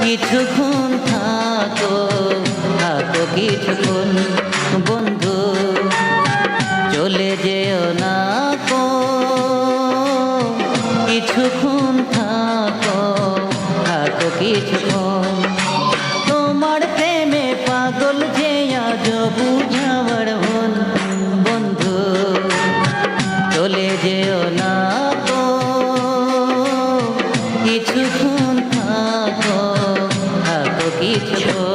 কিছুক্ষণ থাকো, থাকো কিছুক্ষণ বন্ধু, চলে যেও না কো। কিছুক্ষণ থাকো, থাকো কিছুক্ষণ। তোমার প্রেমে পাগল যে আজ বুঝাবার হন বন্ধু, চলে যেও না কো। কিছুক্ষণ থাকো, থাকো কিছুক্ষণ।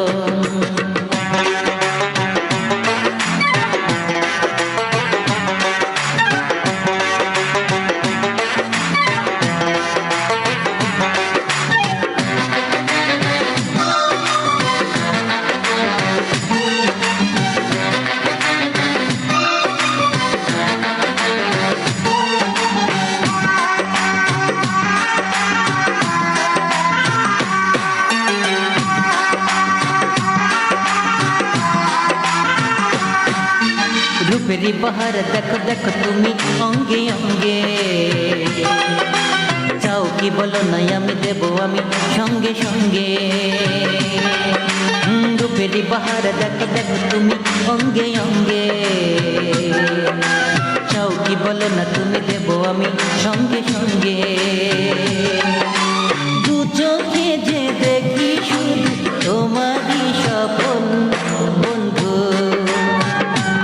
রূপেরি বাহার দেখো দেখো তুমি অঙ্গে অঙ্গে, চাও কি বলো নাই আমি দেব আমি সঙ্গে সঙ্গে। রূপেরি বাহার দেখো দেখো তুমি অঙ্গে অঙ্গে, চাও কি বলো না তুমি দেব আমি সঙ্গে সঙ্গে। দু চোখে যে দেখি শুধু তোমারই স্বপন বন্ধু,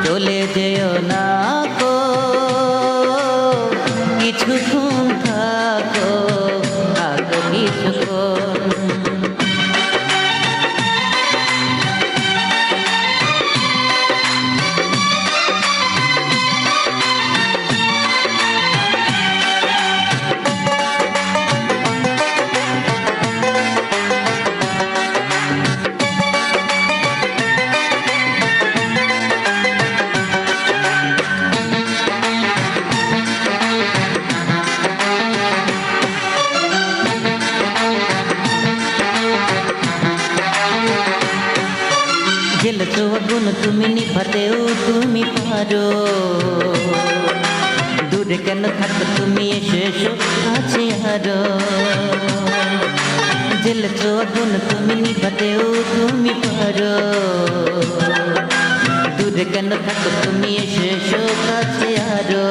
চলে যেও না কো। কিছুক্ষণ থাকো, থাকো কিছুক্ষণ। জ্বেলেছো আগুন তুমি নিভাতেও তুমি পারো, দূরে কেন থাকো তুমি এসো এসো কাছে আরো। জ্বেলেছো আগুন তুমি নিভাতেও তুমি পারো, দূরে কেন থাকো তুমি এসো এসো কাছে আরো।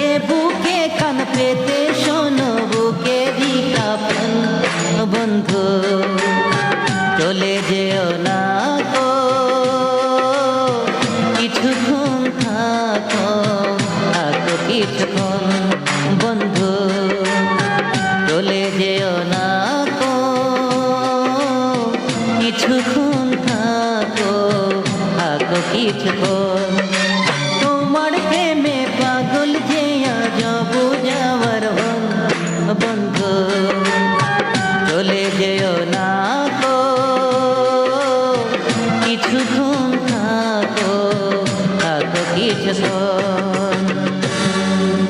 এ বুকে কান পেতে শোনো বুকে দিকাপন বন্ধু, চলে যেও না কো। কিছুক্ষণ থাকো, থাকো কিছুক্ষণ বন্ধু, চলে যেও না কো। কিছুক্ষণ থাকো, থাকো কিছুক্ষণ।